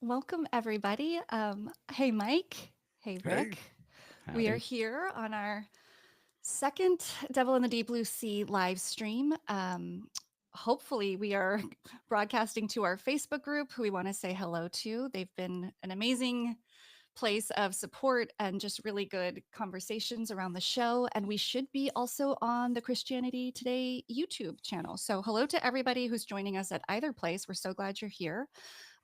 Welcome, everybody. Hey, Mike. Hey, Hey, Rick. We are Howdy. here on our second Devil in the Deep Blue Sea live stream. Hopefully, we are broadcasting to our Facebook group, who we want to say hello to. They've been an amazing place of support and just really good conversations around the show. And we should be also on the Christianity Today YouTube channel. So, hello to everybody who's joining us at either place. We're so glad you're here.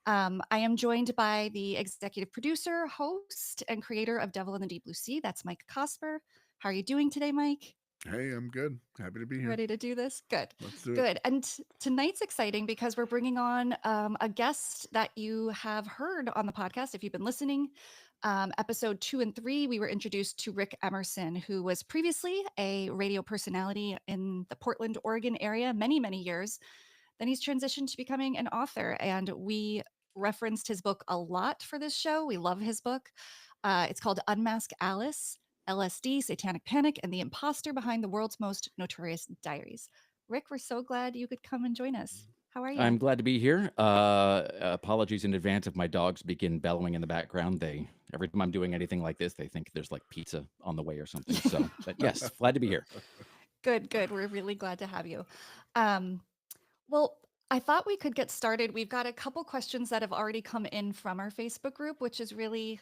I am joined by the executive producer, host, and creator of Devil in the Deep Blue Sea. That's Mike Cosper. How are you doing today, Mike? hey, I'm good. Happy to be here. Ready to do this? Good. Let's do it. Good. And tonight's exciting because we're bringing on a guest that you have heard on the podcast if you've been listening. Episode 2 and 3, we were introduced to Rick Emerson, who was previously a radio personality in the Portland, Oregon area many, many years. Then he's transitioned to becoming an author, and we referenced his book a lot for this show. We love his book. It's called Unmask Alice, LSD, Satanic Panic, and the Imposter Behind the World's Most Notorious Diaries. Rick, we're so glad you could come and join us. How are you? I'm glad to be here. Apologies in advance if my dogs begin bellowing in the background. They every time I'm doing anything like this, they think there's like pizza on the way or something. So, but yes, glad to be here. Good, good. We're really glad to have you. Um, well, I thought we could get started. We've got a couple questions that have already come in from our Facebook group, which is really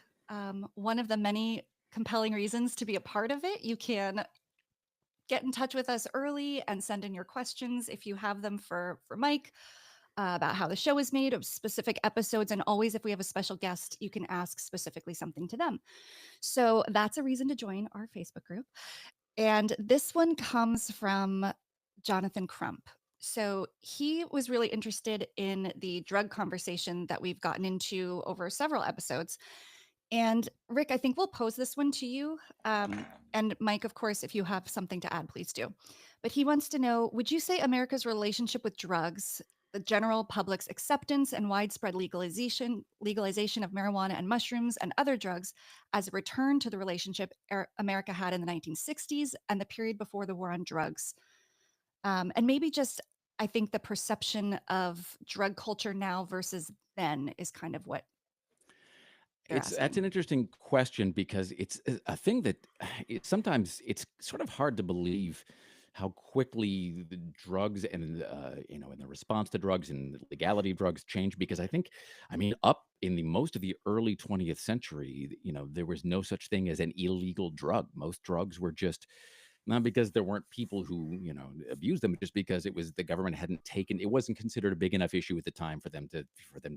one of the many compelling reasons to be a part of it. You can get in touch with us early and send in your questions if you have them for Mike about how the show is made, of specific episodes, and always if we have a special guest, you can ask specifically something to them. So that's a reason to join our Facebook group. And this one comes from Jonathan Crump. So he was really interested in the drug conversation that we've gotten into over several episodes. And Rick, I think we'll pose this one to you. And Mike, of course, if you have something to add, please do. But he wants to know, would you say America's relationship with drugs, the general public's acceptance and widespread legalization of marijuana and mushrooms and other drugs as a return to the relationship America had in the 1960s and the period before the war on drugs? And maybe just, I think the perception of drug culture now versus then is kind of what they're That's asking. an interesting question because it's a thing that sometimes it's sort of hard to believe how quickly the drugs and and the response to drugs and the legality of drugs change. Because I mean, up in the most of the early 20th century, there was no such thing as an illegal drug. Most drugs were just not because there weren't people who abused them, just because it was the government hadn't taken it wasn't considered a big enough issue at the time for them to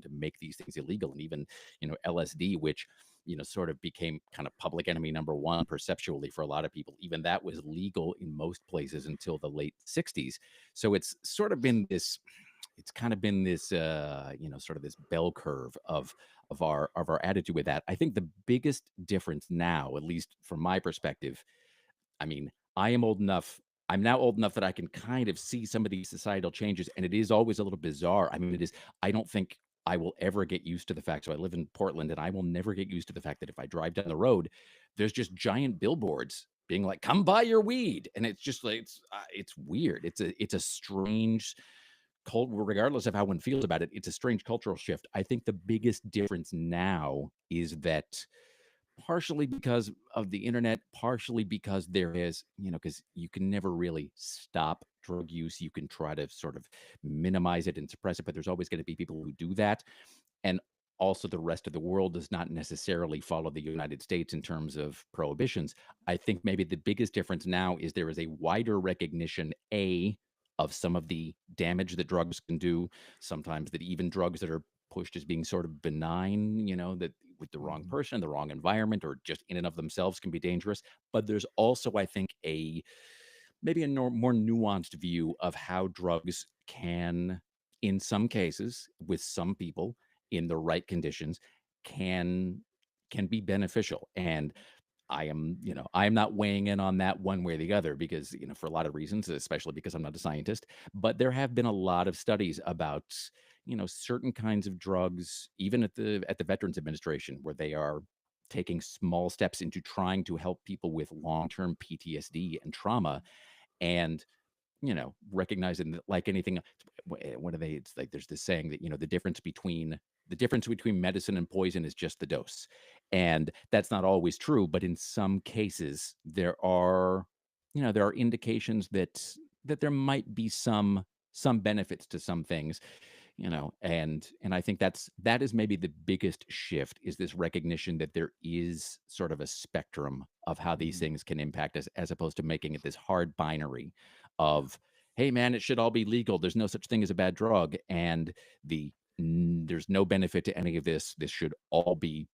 make these things illegal. And even LSD, which sort of became kind of public enemy number one perceptually for a lot of people, even that was legal in most places until the late 60s. So it's kind of been this sort of this bell curve of our attitude with that. I think the biggest difference now, at least from my perspective, I mean, I am old enough. I'm now old enough that I can kind of see some of these societal changes, and it is always a little bizarre. I mean, it is. I don't think I will ever get used to the fact. So I live in Portland, and I will never get used to the fact that if I drive down the road, there's just giant billboards being like, "Come buy your weed," and it's just like it's weird. It's a strange cult. Regardless of how one feels about it, it's a strange cultural shift. I think the biggest difference now is that partially because of the internet, partially because there is, because you can never really stop drug use. You can try to sort of minimize it and suppress it, but there's always going to be people who do that. And also, the rest of the world does not necessarily follow the United States in terms of prohibitions. I think maybe the biggest difference now is there is a wider recognition, of some of the damage that drugs can do, sometimes that even drugs that are pushed as being sort of benign, that with the wrong Mhm. person, the wrong environment, or just in and of themselves can be dangerous. But there's also, I think, maybe a more nuanced view of how drugs can, in some cases, with some people, in the right conditions, can can be beneficial. And I am not weighing in on that one way or the other because, for a lot of reasons, especially because I'm not a scientist. But there have been a lot of studies about, certain kinds of drugs, even at the Veterans Administration, where they are taking small steps into trying to help people with long-term PTSD and trauma. And recognizing that, like anything, what are they? It's like there's this saying that the difference between the difference between medicine and poison is just the dose. And that's not always true, but in some cases there are, there are indications that there might be some benefits to some things, and I think that is maybe the biggest shift, is this recognition that there is sort of a spectrum of how these Mhm. things can impact us, as opposed to making it this hard binary of, hey man, it should all be legal, there's no such thing as a bad drug, and there's no benefit to any of this should all be,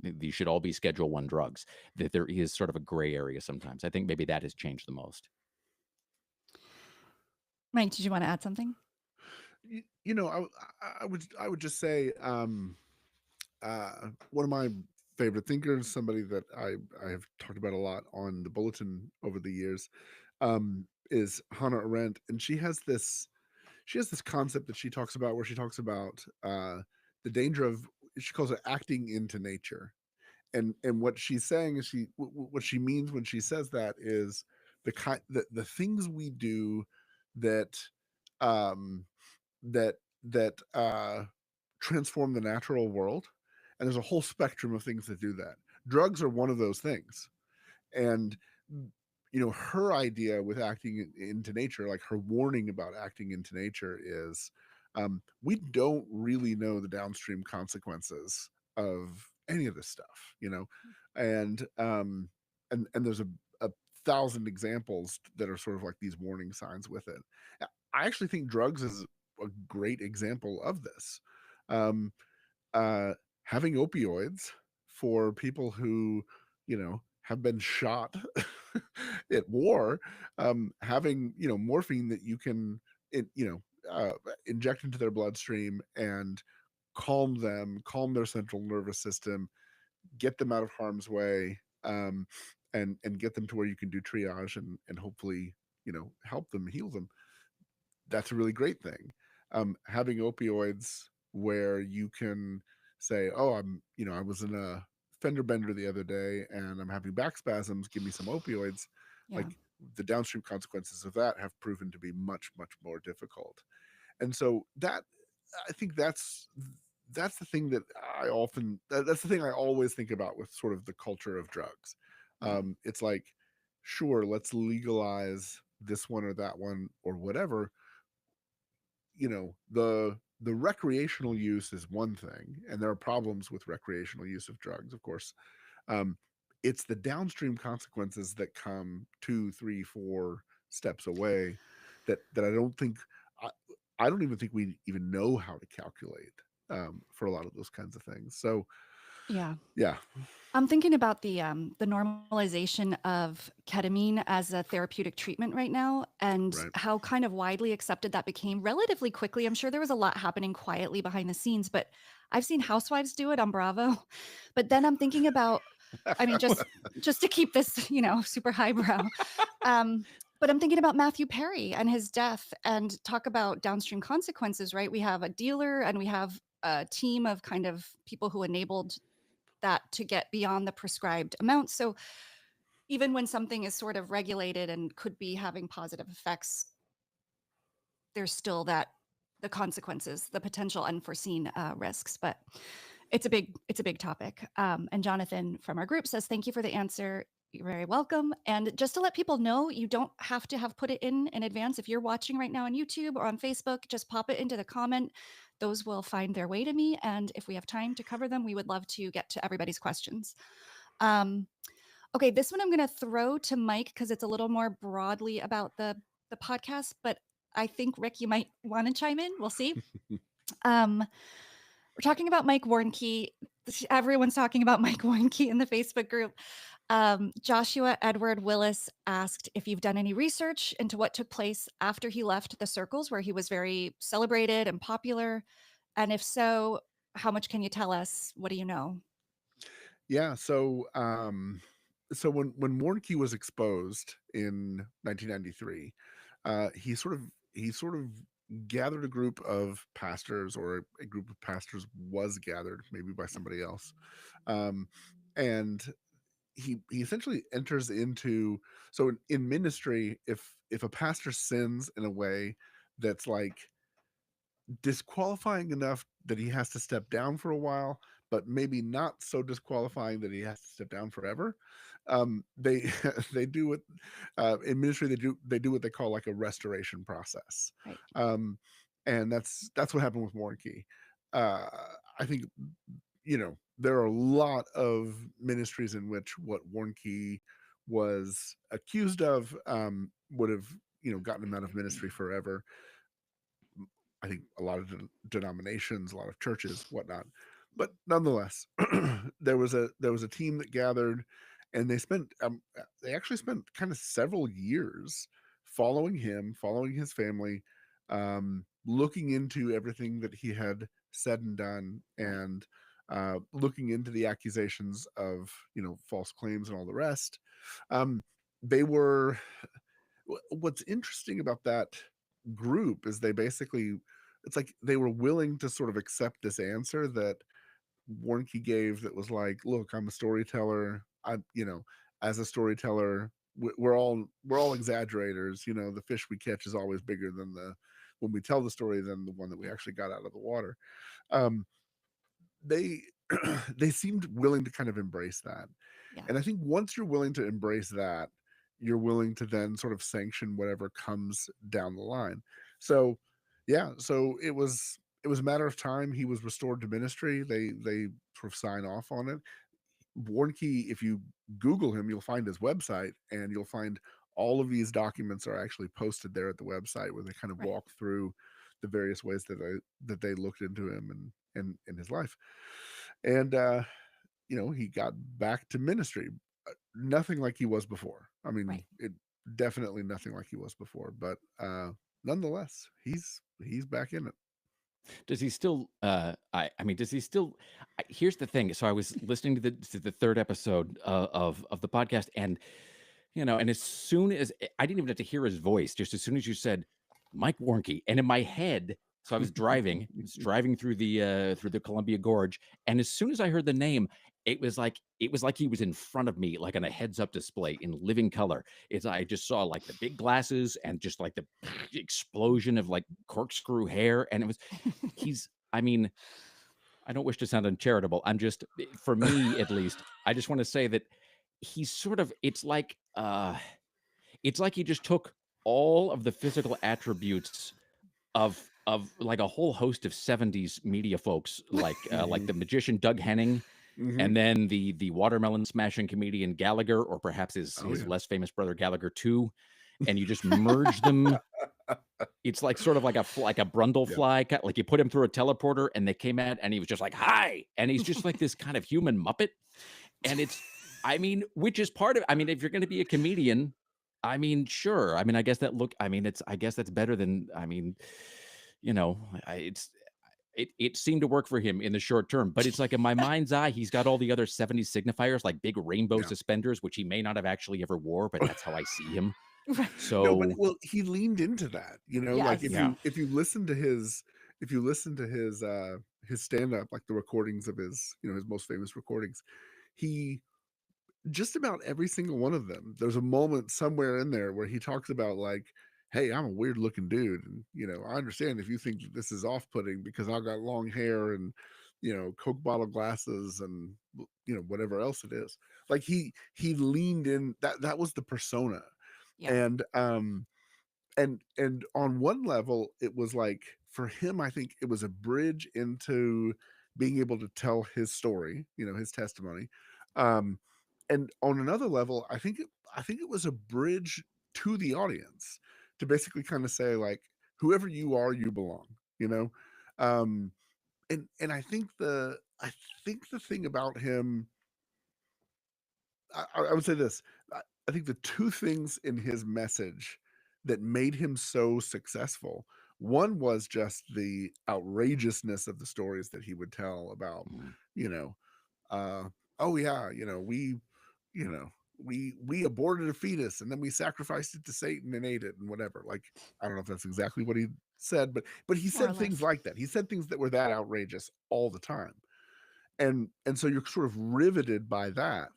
these should all be Schedule 1 drugs. That there is sort of a gray area sometimes. I think maybe that has changed the most. Mike, did you want to add something? You know, I would just say, one of my favorite thinkers, somebody that I have talked about a lot on the bulletin over the years, is Hannah Arendt, and she has this concept that she talks about, where she talks about the danger of, she calls it acting into nature. And what she's saying is, what she means when she says that is the things we do that um that that transform the natural world. And there's a whole spectrum of things that do that. Drugs are one of those things. And her idea with acting into nature, like her warning about acting into nature, is we don't really know the downstream consequences of any of this stuff, and there's a thousand examples that are sort of like these warning signs with it. I actually think drugs is a great example of this. um uh Having opioids for people who have been shot at war, having morphine that you can in, you inject into their bloodstream and calm their central nervous system, get them out of harm's way, and get them to where you can do triage and hopefully help them, heal them. That's a really great thing. Having opioids where you can say, "Oh, I was in a fender bender the other day and I'm having back spasms. Give me some opioids." Yeah. Like, the downstream consequences of that have proven to be much, much more difficult. And so I think that's the thing that that's the thing I always think about with sort of the culture of drugs. Yeah. It's like, sure, let's legalize this one or that one or whatever. The recreational use is one thing, and there are problems with recreational use of drugs, of course. um, it's the downstream consequences that come 2, 3, 4 steps away that I, I don't even think we even know how to calculate, for a lot of those kinds of things. So Yeah. yeah. I'm thinking about the normalization of ketamine as a therapeutic treatment right now, and Right. how kind of widely accepted that became relatively quickly. I'm sure there was a lot happening quietly behind the scenes, but I've seen housewives do it on Bravo. But then I'm thinking about, I mean, just to keep this, super highbrow. Um, but I'm thinking about Matthew Perry and his death, and talk about downstream consequences, right? We have a dealer and we have a team of kind of people who enabled that to get beyond the prescribed amount. So even when something is sort of regulated and could be having positive effects, there's still the consequences, the potential unforeseen risks. But it's a big topic. And Jonathan from our group says, thank you for the answer. You're very welcome. And just to let people know, you don't have to have put it in advance. If you're watching right now on YouTube or on Facebook, just pop it into the comment. Those will find their way to me. And if we have time to cover them, we would love to get to everybody's questions. Um, okay, this one I'm going to throw to Mike because it's a little more broadly about the podcast, but I think Rick, you might want to chime in. We'll see. Um, we're talking about Mike Warnke. Everyone's talking about Mike Warnke in the Facebook group. Joshua Edward Willis asked if you've done any research into what took place after he left the circles where he was very celebrated and popular. And if so, how much can you tell us? What do you know? Yeah. So when Warnke was exposed in 1993, he sort of gathered a group of pastors, or a group of pastors was gathered maybe by somebody else, um, and he essentially enters into, so in ministry, if a pastor sins in a way that's like disqualifying enough that he has to step down for a while, but maybe not so disqualifying that he has to step down forever. They they do what in ministry they do what they call like a restoration process, Right. um, and that's what happened with Warnke. Uh, I think there are a lot of ministries in which what Warnke was accused of would have gotten him out of ministry forever. I think a lot of denominations, a lot of churches, whatnot. But nonetheless, there was a team that gathered, and they actually spent kind of several years following him, following his family, looking into everything that he had said and done, Right. and looking into the accusations of false claims and all the rest. Um, they were what's interesting about that group is it's like they were willing to sort of accept this answer that Warnke gave that was like, look, I'm a storyteller. As a storyteller, we're all exaggerators. The fish we catch is always bigger than the when we tell the story than the one that we actually got out of the water. Um, they they seemed willing to kind of embrace that. Yeah. And I think once you're willing to embrace that, you're willing to then sort of sanction whatever comes down the line. So, yeah, so it was a matter of time he was restored to ministry. They sort of sign off on it. Warnke, if you Google him, you'll find his website, and you'll find all of these documents are actually posted there at the website where they kind of Right. walk through the various ways that they looked into him and in his life. And he got back to ministry. Nothing like he was before. I mean, Right. it definitely nothing like he was before, but nonetheless, he's back in it. Does he still? I mean, does he still? Here's the thing. So I was listening to the third episode of the podcast, and and as soon as I didn't even have to hear his voice, just as soon as you said Mike Warnke, and in my head, so I was driving through the Columbia Gorge, and as soon as I heard the name, it was like he was in front of me, like on a heads up display in living color. I just saw like the big glasses and just like the explosion of like corkscrew hair, and he's. I mean, I don't wish to sound uncharitable. For me at least, I just want to say that he's sort of. It's like he just took all of the physical attributes of like a whole host of 70s media folks, like Mhm, the magician Doug Henning, mhm. and then the watermelon smashing comedian Gallagher, or perhaps his Oh his yeah. less famous brother Gallagher too, and you just merge them. It's like sort of like a Yeah. Brundlefly, like you put him through a teleporter, and they came out, and he was just like, "Hi," and he's just like this kind of human Muppet, and I mean, which is part of. I mean, if you're going to be a comedian, I mean, sure. I mean, I guess that look. I mean, I guess that's better than. I mean, you know, it seemed to work for him in the short term, but it's like in my mind's eye, he's got all the other 70s signifiers, like big rainbow Yeah. suspenders, which he may not have actually ever wore, but that's how I see him. Right. No, but So well, he leaned into that, like if Yes. yeah. you listen to his stand up, like the recordings of his most famous recordings, he just about every single one of them, there's a moment somewhere in there where he talks about like, "Hey, I'm a weird looking dude, and I understand if you think that this is off putting because I got long hair and Coke bottle glasses and whatever else it is." Like he leaned in that was the persona, Yeah. and on one level it was like for him I think it was a bridge into being able to tell his story, his testimony. um and on another level I think it was a bridge to the audience to basically kind of say like, whoever you are, you belong, you know um and I think the thing about him, I would say this. I think the two things in his message that made him so successful, one was just the outrageousness of the stories that he would tell about, Mm. you know, uh, oh yeah, you know, we aborted a fetus and then we sacrificed it to Satan and ate it and whatever. Like, I don't know if that's exactly what he said, but he More or said things less. like that. He said things that were that outrageous all the time, and so you're sort of riveted by that.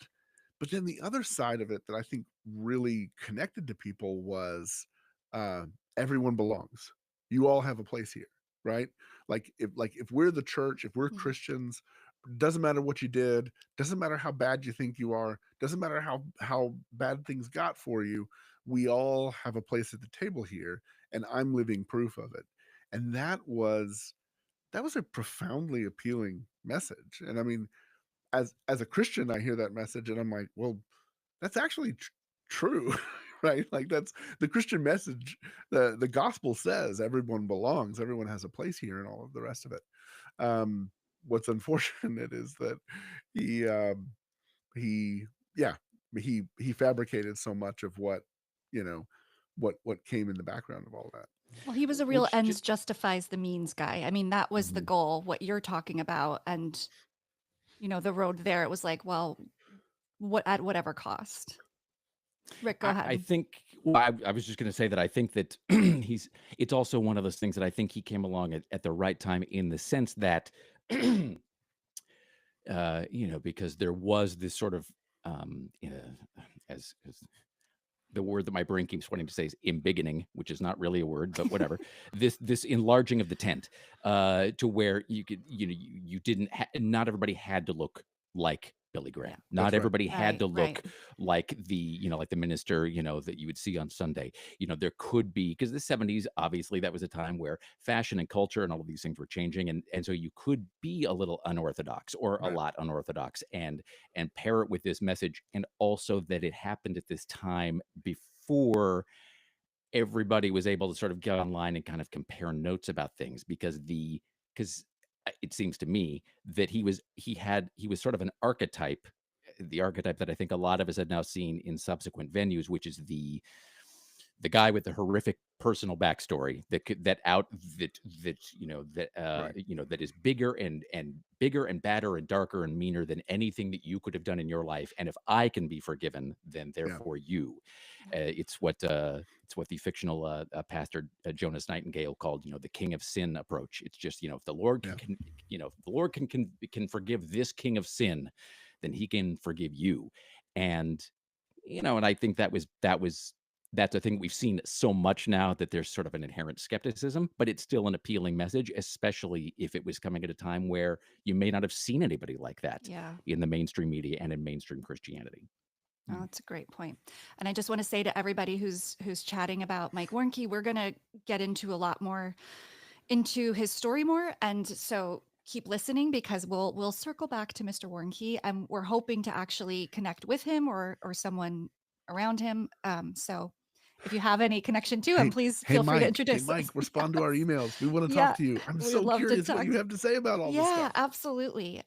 But then the other side of it that I think really connected to people was, uh, everyone belongs. You all have a place here. right? Like if we're the church, if we're Mhm. Christians, doesn't matter what you did, doesn't matter how bad you think you are, doesn't matter how bad things got for you, we all have a place at the table here, and I'm living proof of it. And that was a profoundly appealing message. And I mean, as a Christian, I hear that message and I'm like, well, that's actually true, right? Like that's the Christian message. The gospel says everyone belongs, everyone has a place here, and all of the rest of it. Um, what's unfortunate is that he he yeah he fabricated so much of what you know what came in the background of all that. Well, he was a real Which ends justifies the means guy. I mean, that was the Mhm. goal, what you're talking about, and, the road there, it was like, well, what at whatever cost. Rick, go I ahead. think well, I was just going to say that I think that he's it's also one of those things that I think he came along at the right time in the sense that because there was this sort of as the word that my brain keeps wanting to say is embiggening, which is not really a word, but whatever. This enlarging of the tent to where you could, you didn't, not everybody had to look like Billy Yeah. Graham. Not That's right. everybody had Right, to right. look like like the minister, that you would see on Sunday. There could be because the 70s, obviously, that was a time where fashion and culture and all of these things were changing, and so you could be a little unorthodox or a Right. lot unorthodox, and pair it with this message, and also that it happened at this time before everybody was able to sort of get online and kind of compare notes about things because it seems to me that he was sort of an archetype, the archetype that I think a lot of us have now seen in subsequent venues, which is the guy with the horrific personal backstory that could that out that Right. that is bigger and badder and darker and meaner than anything that you could have done in your life. And if I can be forgiven, then Yeah. therefore you. Yeah. It's what the fictional pastor Jonas Nightingale called, the king of sin approach. It's just, if the Lord Yeah. if the Lord can forgive this king of sin, then he can forgive you. And and I think that's a thing we've seen so much now that there's sort of an inherent skepticism, but it's still an appealing message, especially if it was coming at a time where you may not have seen anybody like that Yeah. in the mainstream media and in mainstream Christianity. Oh, that's a great point. And I just want to say to everybody who's chatting about Mike Warnke, we're going to get into a lot more into his story more, and so keep listening because we'll circle back to Mr. Warnke, and we're hoping to actually connect with him or someone around him. So if you have any connection to him, Hey, please hey, feel free to Mike. Hey, introduce Mike. us. Respond to our Yes. emails. We want to talk Yeah, to you. I'm we would so love to curious what talk. you have to say about all this Yeah, stuff. absolutely.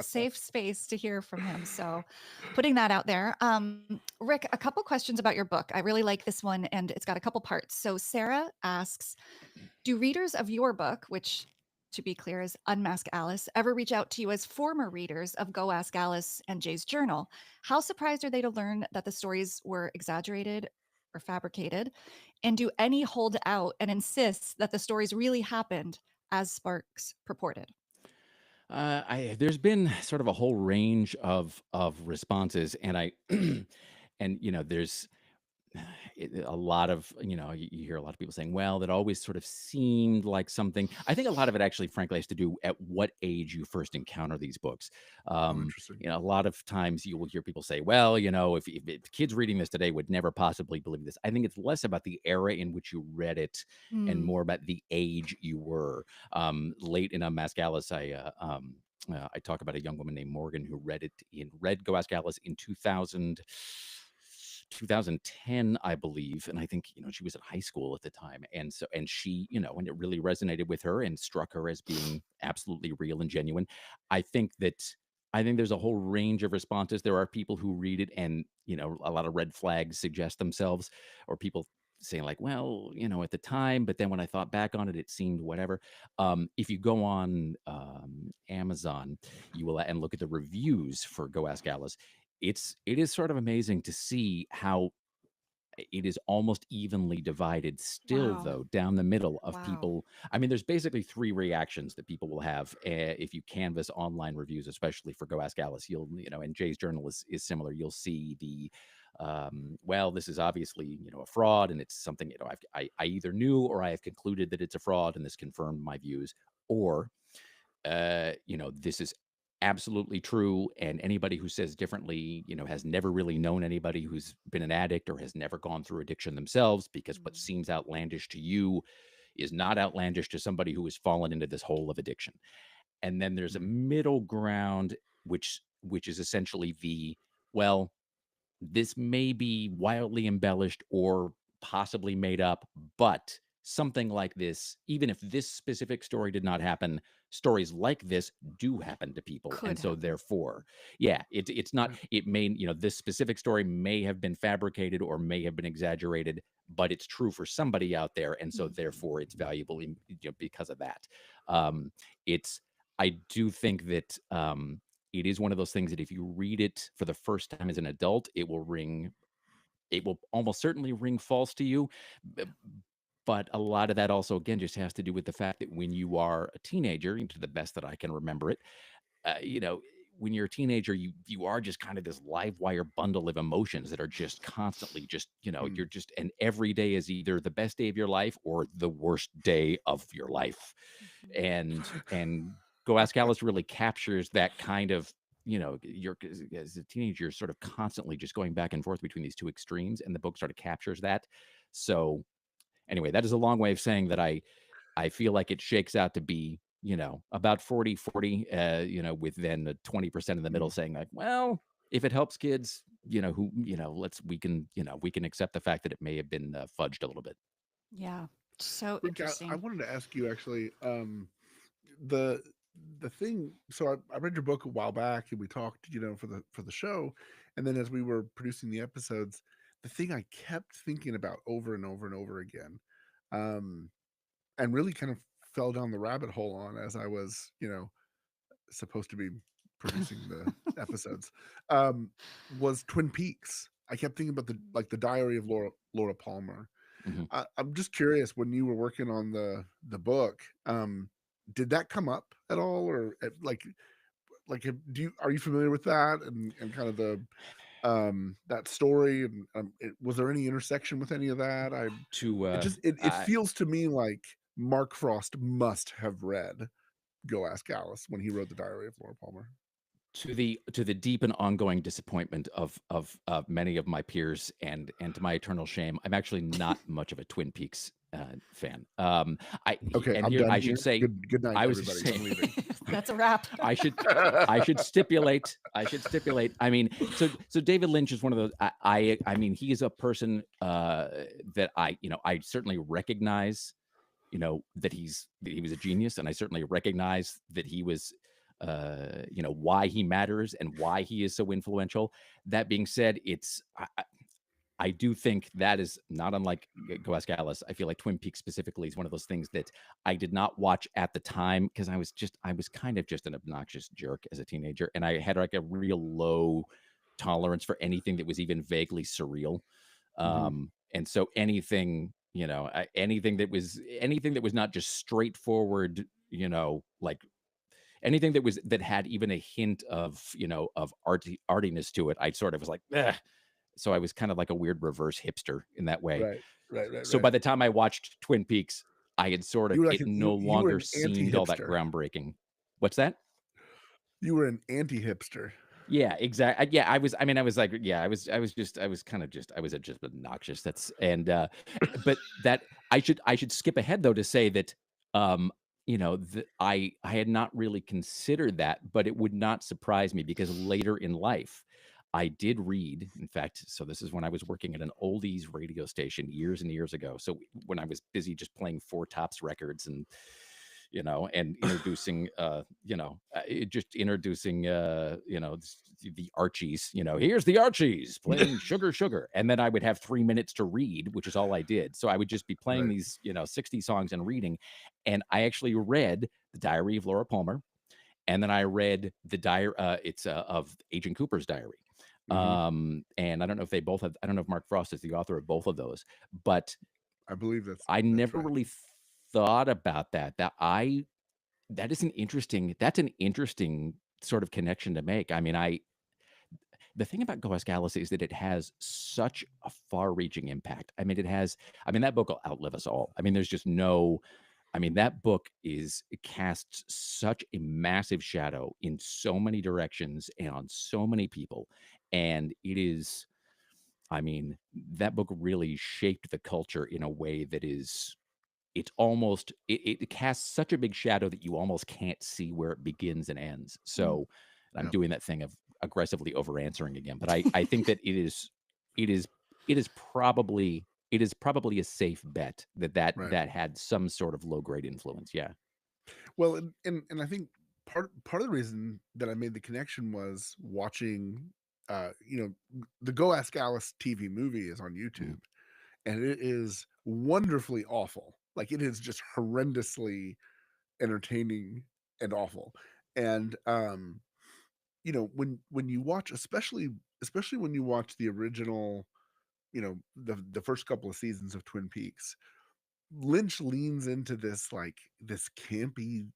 Safe space to hear from him. So, putting that out there. Rick, a couple questions about your book. I really like this one, and it's got a couple parts. So, Sarah asks, do readers of your book, which to be clear is Unmask Alice, ever reach out to you as former readers of Go Ask Alice and Jay's journal? How surprised are they to learn that the stories were exaggerated or fabricated? And do any hold out and insist that the stories really happened as Sparks purported? There's been sort of a whole range of responses, and there's a lot of you hear a lot of people saying, well, that always sort of seemed like something. I think a lot of it actually frankly has to do at what age you first encounter these books. Oh, interesting. A lot of times you will hear people say, well, if kids reading this today would never possibly believe this. I think it's less about the era in which you read it and Hmm. more about the age you were. Late in Unmask Alice, I talk about a young woman named Morgan who read Go Ask Alice in 2010, I believe. And I think, she was in high school at the time. And she, and it really resonated with her and struck her as being absolutely real and genuine. I think that, I think there's a whole range of responses. There are people who read it and, a lot of red flags suggest themselves, or people saying like, well, at the time, but then when I thought back on it, it seemed whatever. If you go on Amazon, you will and look at the reviews for Go Ask Alice, it is sort of amazing to see how it is almost evenly divided still, Wow. though, down the middle of Wow. people. I mean, there's basically three reactions that people will have if you canvass online reviews, especially for Go Ask Alice. You'll, and Jay's journal is similar. You'll see well, this is obviously, a fraud, and it's something, I either knew or I have concluded that it's a fraud, and this confirmed my views, or this is absolutely true. And anybody who says differently, has never really known anybody who's been an addict or has never gone through addiction themselves, because what Mm. seems outlandish to you is not outlandish to somebody who has fallen into this hole of addiction. And then there's a Mhm. middle ground, which is essentially well, this may be wildly embellished or possibly made up, but something like this, even if this specific story did not happen, stories like this do happen to people. Could And so happen. therefore, yeah, it's not, Yeah. it may, this specific story may have been fabricated or may have been exaggerated, but it's true for somebody out there. And so Mhm. therefore it's valuable because of that. Um, it's, I do think that it is one of those things that if you read it for the first time as an adult, it will almost certainly ring false to you. B- But a lot of that also, again, just has to do with the fact that when you are a teenager, to the best that I can remember it, when you're a teenager, you are just kind of this live wire bundle of emotions that are just constantly just, Mm. you're just, and every day is either the best day of your life or the worst day of your life. Mhm. And Go Ask Alice really captures that kind of, you're as a teenager, you're sort of constantly just going back and forth between these two extremes, and the book sort of captures that. So anyway, that is a long way of saying that I feel like it shakes out to be, about 40-40, with then the 20% in the middle Mm. saying like, well, if it helps kids, who, we can accept the fact that it may have been fudged a little bit. Yeah. So Rick, I interesting. wanted to ask you actually, the the thing. So I read your book a while back, and we talked, for the show, and then as we were producing the episodes, the thing I kept thinking about over and over and over again, um, and really kind of fell down the rabbit hole on as I was, supposed to be producing the episodes, um, was Twin Peaks. I kept thinking about the Diary of Laura Palmer. Mhm. I'm just curious, when you were working on the book, did that come up at all, or are you familiar with that, and kind of the that story, and was there any intersection with any of that? To It feels to me like Mark Frost must have read Go Ask Alice when he wrote the Diary of Laura Palmer. To the deep and ongoing disappointment of many of my peers, and to my eternal shame, I'm actually not much of a Twin Peaks fan. Okay, And I'm here done I should here. say, Good night, I was just everybody. saying, I'm leaving. That's a wrap. I should I should stipulate. I should stipulate. I mean, so David Lynch is one of those. I mean, he is a person that I certainly recognize, that he was a genius, and I certainly recognize that he was, why he matters and why he is so influential. That being said, I do think that is not unlike Go Ask Alice. I feel like Twin Peaks specifically is one of those things that I did not watch at the time because I was kind of just an obnoxious jerk as a teenager, and I had like a real low tolerance for anything that was even vaguely surreal. Mhm. And so anything that was not just straightforward, like anything that had even a hint of, artiness to it, I sort of was like, "Ugh." So I was kind of like a weird reverse hipster in that way. Right, right, right, So right. by the time I watched Twin Peaks, I had sort of, You were like it no you were longer an seemed all that anti-hipster. groundbreaking. What's that? You were an anti-hipster. Yeah, exactly. Yeah, I was. I mean, I was like, yeah, I was kind of just, I was just obnoxious. But that I should skip ahead though to say that, I had not really considered that, but it would not surprise me because later in life, I did read. In fact, so this is when I was working at an oldies radio station years and years ago. So when I was busy just playing Four Tops records and introducing just introducing the Archies. Here's the Archies playing Sugar Sugar, and then I would have 3 minutes to read, which is all I did. So I would just be playing Right. these 60 songs and reading. And I actually read the Diary of Laura Palmer, and then I read the diary it's of Agent Cooper's diary. Mhm. And I don't know if they both have, I don't know if Mark Frost is the author of both of those, but I believe I that's never right. really thought about that. That's an interesting sort of connection to make. I mean, the thing about Goes Gallus is that it has such a far-reaching impact. I mean, it has. I mean, that book will outlive us all. I mean, there's just no. I mean, that book it casts such a massive shadow in so many directions and on so many people, and it is. I mean, that book really shaped the culture in a way that is it's almost it casts such a big shadow that you almost can't see where it begins and ends. Mm. So I'm Yeah. doing that thing of aggressively over answering again, but I think that it is it is probably it is probably a safe bet that Right. that had some sort of low grade influence. Yeah. Well, and I think part of the reason that I made the connection was watching, the Go Ask Alice TV movie is on Mhm. YouTube, and it is wonderfully awful. Like it is just horrendously entertaining and awful. And when you watch, especially when you watch the original, the first couple of seasons of Twin Peaks, Lynch leans into this campy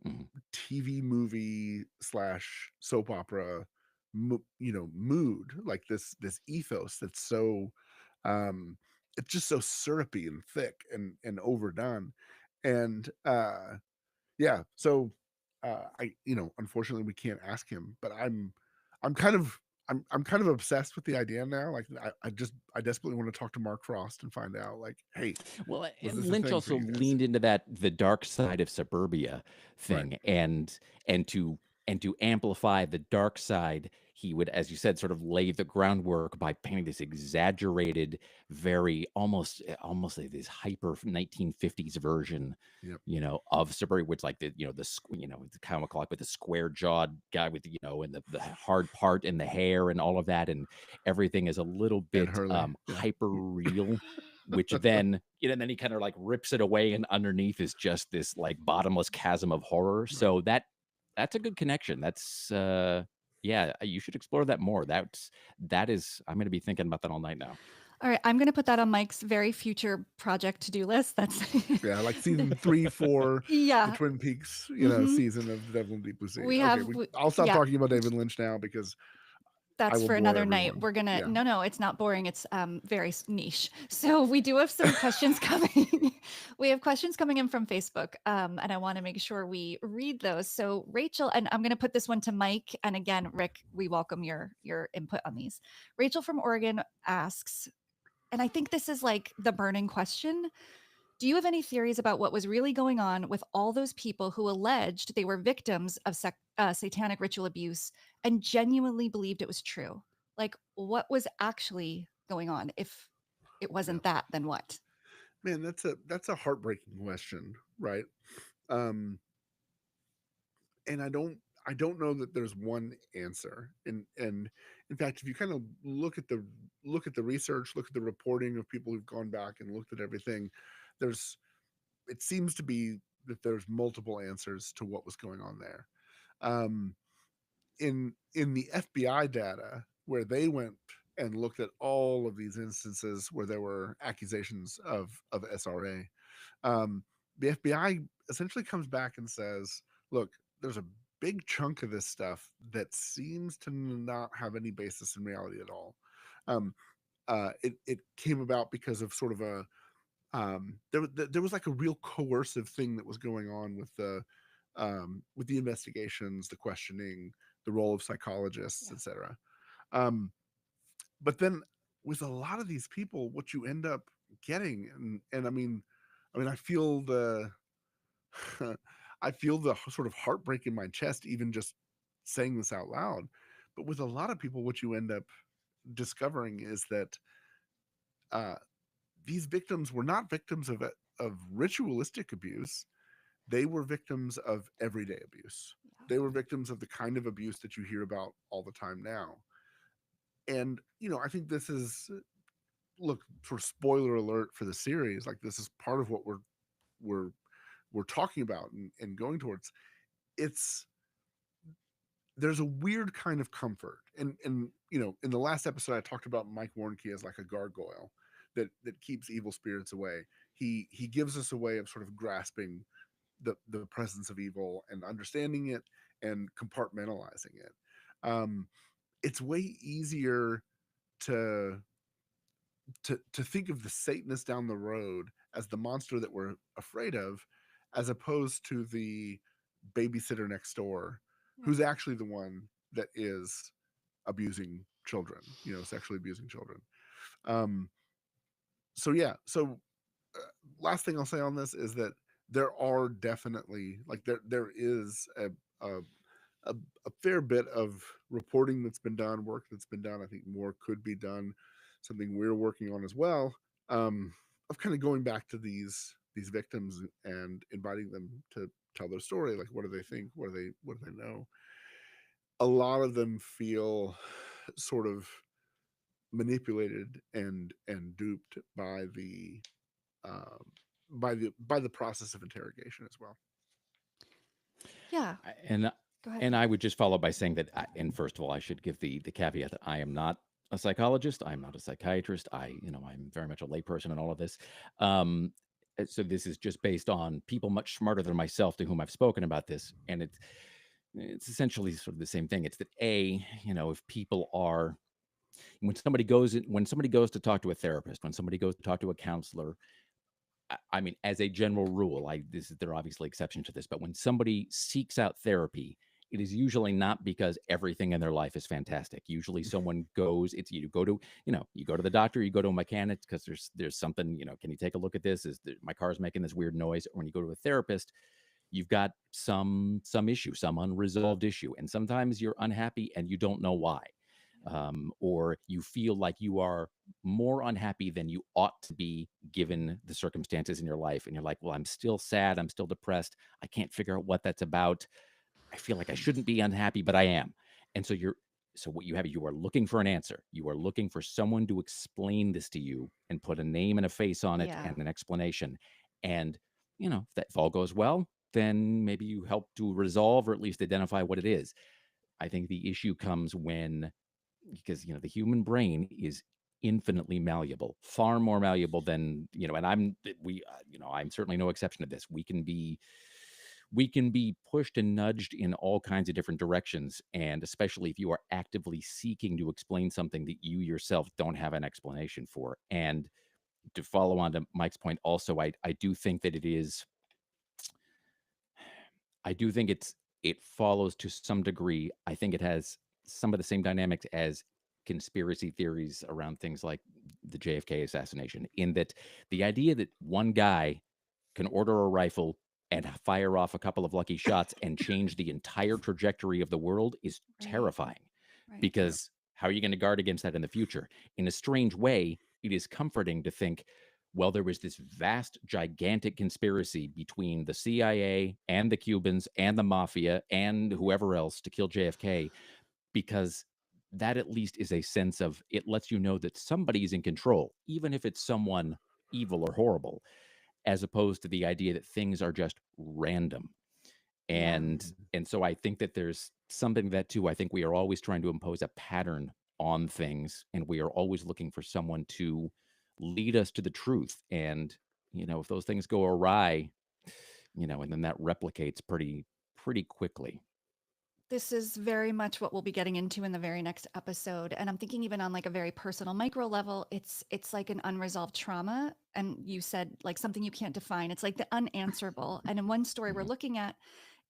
Mhm. TV movie slash soap opera, mood, like this ethos that's so, um, it's just so syrupy and thick and overdone, and yeah. So unfortunately, we can't ask him, but I'm kind of. I'm kind of obsessed with the idea now. Like I desperately want to talk to Mark Frost and find out, like, hey, Well, was and this a Lynch thing for also you guys? leaned into that the dark side of suburbia Right. thing, and to and to amplify the dark side, he would, as you said, sort of lay the groundwork by painting this exaggerated, very almost like this hyper 1950s version, Yep. of suburbia, which like the kind of clock with the square jawed guy with and the hard part and the hair and all of that, and everything is a little Ed bit Hurley. Yeah. hyper real, which then then he kind of like rips it away, and underneath is just this like bottomless chasm of horror. Right. So that's a good connection. That's yeah, you should explore that more. That is I'm going to be thinking about that all night now. All right, I'm gonna put that on Mike's very future project to-do list. That's Yeah, like season 3, 4, the yeah. Twin Peaks, Hmm. season of The Devil in Deep Blue Sea. We Okay, have, I'll stop yeah. talking about David Lynch now because I That's will for bore another night. everyone. We're gonna Yeah. no, it's not boring. It's very niche. So we do have some questions coming. We have questions coming in from Facebook, and I want to make sure we read those. So Rachel, and I'm gonna put this one to Mike, and again, Rick, we welcome your input on these. Rachel from Oregon asks, and I think this is like the burning question. Do you have any theories about what was really going on with all those people who alleged they were victims of satanic ritual abuse and genuinely believed it was true? Like, what was actually going on? If it Yeah. wasn't that, then what? Man, that's a heartbreaking question, right? Um and I don't know that there's one answer. And in fact, if you kind of look at the research, look at the reporting of people who've gone back and looked at everything, there's it seems to be that there's multiple answers to what was going on there. Um in the FBI data, where they went and looked at all of these instances where there were accusations of SRA, um, the FBI essentially comes back and says, "Look, there's a big chunk of this stuff that seems to not have any basis in reality at all." Um, it came about because of sort of a there was like a real coercive thing that was going on with the investigations, the questioning, the role of psychologists, Yeah. etc. Um, but then with a lot of these people, what you end up getting, and I mean, I feel the I feel the sort of heartbreak in my chest, even just saying this out loud. But with a lot of people, what you end up discovering is that uh, these victims were not victims of ritualistic abuse. They were victims of everyday abuse. They were victims of the kind of abuse that you hear about all the time now. And I think this is, look, for spoiler alert for the series, like this is part of what we're we're talking about and going towards. It's There's a weird kind of comfort, and in the last episode I talked about Mike Warnke as like a gargoyle that keeps evil spirits away. He gives us a way of sort of grasping the presence of evil and understanding it and compartmentalizing it. um it's way easier to to think of the Satanist down the road as the monster that we're afraid of, as opposed to the babysitter next door, Yeah. who's actually the one that is abusing children, sexually abusing children. Um, so yeah, so last thing I'll say on this is that there are definitely, like, there is a a, a fair bit of reporting that's been done, work that's been done. I think more could be done. Something we're working on as well, of kind of going back to these victims and inviting them to tell their story. Like, what do they think? What do they know? A lot of them feel sort of manipulated and duped um, by the process of interrogation as well. Yeah. And Go ahead. and I would just follow by saying that, and first of all, I should give the caveat that I am not a psychologist. I'm not a psychiatrist. I'm very much a layperson in all of this. Um, so this is just based on people much smarter than myself to whom I've spoken about this, and it's essentially sort of the same thing. It's that if people are when somebody goes to talk to a therapist, when somebody goes to talk to a counselor, I mean, as a general rule, there are obviously exceptions to this, but when somebody seeks out therapy, it is usually not because everything in their life is fantastic. Usually someone goes, it's you go to the doctor, you go to a mechanic because there's something, can you take a look at this? My car's making this weird noise? Or when you go to a therapist, you've got some issue, some unresolved issue. And sometimes you're unhappy and you don't know why. Or you feel like you are more unhappy than you ought to be given the circumstances in your life. And you're like, well, I'm still sad. I'm still depressed. I can't figure out what that's about. I feel like I shouldn't be unhappy, but I am. And so what you have, you are looking for an answer. You are looking for someone to explain this to you and put a name and a face on it Yeah. and an explanation. And, if all goes well, then maybe you help to resolve or at least identify what it is. I think the issue comes because the human brain is infinitely malleable, far more malleable than and I'm certainly no exception to this. We can be pushed and nudged in all kinds of different directions, and especially if you are actively seeking to explain something that you yourself don't have an explanation for. And to follow on to Mike's point also, I do think that it follows to some degree. I think it has some of the same dynamics as conspiracy theories around things like the JFK assassination, in that the idea that one guy can order a rifle and fire off a couple of lucky shots and change the entire trajectory of the world is Right. terrifying. Right. Because how are you going to guard against that in the future? In a strange way, it is comforting to think, well, there was this vast, gigantic conspiracy between the CIA and the Cubans and the mafia and whoever else to kill JFK, because that at least is a sense of, it lets you know that somebody's in control, even if it's someone evil or horrible, as opposed to the idea that things are just random. Yeah. And so I think that there's something that too. I think we are always trying to impose a pattern on things, and we are always looking for someone to lead us to the truth. And if those things go awry, and then that replicates pretty quickly. This is very much what we'll be getting into in the very next episode. And I'm thinking even on like a very personal micro level, it's like an unresolved trauma. And you said like something you can't define. It's like the unanswerable. And in one story we're Mhm. looking at,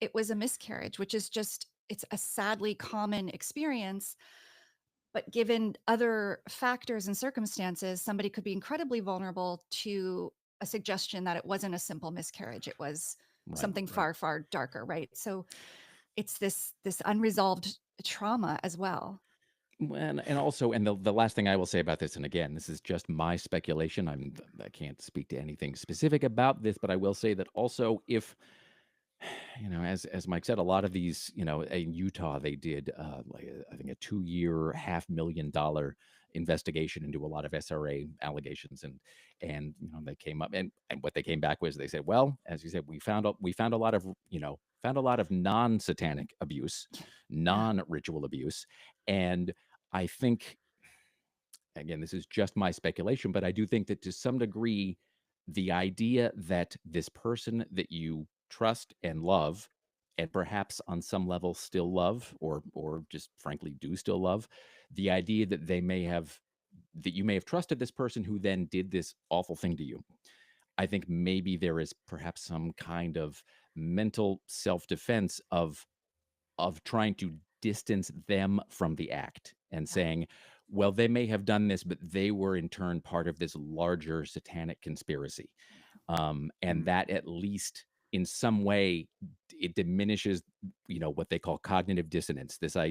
it was a miscarriage, which is just it's a sadly common experience. But given other factors and circumstances, somebody could be incredibly vulnerable to a suggestion that it wasn't a simple miscarriage. It was Right. something Right. far, far darker, right? So it's this unresolved trauma as well. And also, and the last thing I will say about this, and again, this is just my speculation. I can't speak to anything specific about this, but I will say that also, if as Mike said, a lot of these, in Utah, they did I think a 2-year, $500,000 investigation into a lot of SRA allegations, and they came up, and what they came back was, they said, well, as you said, we found a lot of non-satanic abuse, Yeah. non-ritual abuse. And I think, again, this is just my speculation, but I do think that to some degree, the idea that this person that you trust and love and perhaps on some level still love, or just frankly do still love, the idea that you may have trusted this person who then did this awful thing to you. I think maybe there is perhaps some kind of mental self-defense of trying to distance them from the act and Yeah. saying, well, they may have done this, but they were in turn part of this larger satanic conspiracy. And Mm, that at least in some way it diminishes, what they call cognitive dissonance. yeah.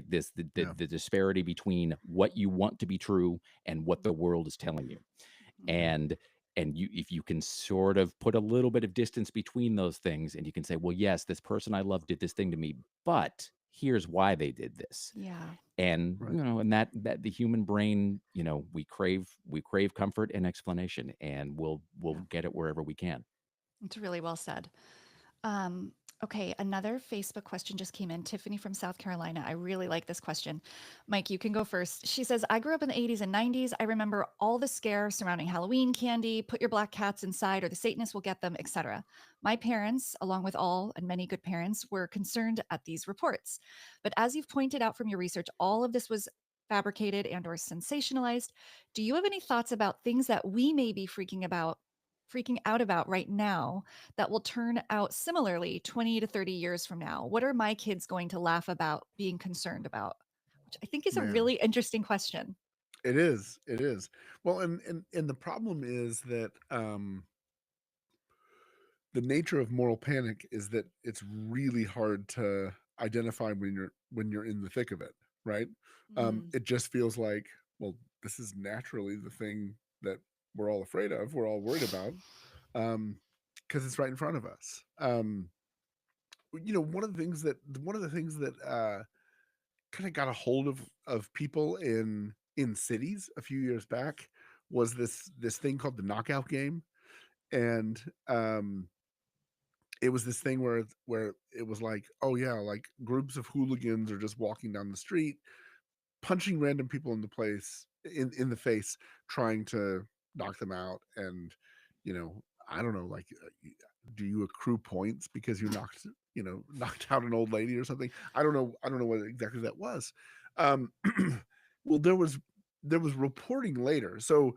The disparity between what you want to be true and what the world is telling you. Mhm. And you, if you can sort of put a little bit of distance between those things, and you can say, well, yes, this person I love did this thing to me, but here's why they did this. Yeah. And Right. and that the human brain, we crave comfort and explanation, and we'll Yeah. get it wherever we can. It's really well said. Um, okay, another Facebook question just came in. Tiffany from South Carolina. I really like this question. Mike, you can go first. She says, I grew up in the 80s and 90s. I remember all the scare surrounding Halloween candy, put your black cats inside or the Satanists will get them, etc. My parents, along with all and many good parents, were concerned at these reports. But as you've pointed out from your research, all of this was fabricated and or sensationalized. Do you have any thoughts about things that we may be freaking out about right now that will turn out similarly 20 to 30 years from now? What are my kids going to laugh about being concerned about? Which I think is a Man, really interesting question. it is. It is. Well, and the problem is that the nature of moral panic is that it's really hard to identify when you're in the thick of it, right? Mm, It just feels like, well, this is naturally the thing that we're all afraid of, we're all worried about, because it's right in front of us. One of the things that kind of got a hold of people in cities a few years back was this thing called the knockout game, and it was this thing where it was like, oh yeah, like groups of hooligans are just walking down the street, punching random people in the place in the face, trying to knock them out. And I don't know, like, do you accrue points because you knocked out an old lady or something? I don't know what exactly that was. Um, well, there was reporting later, so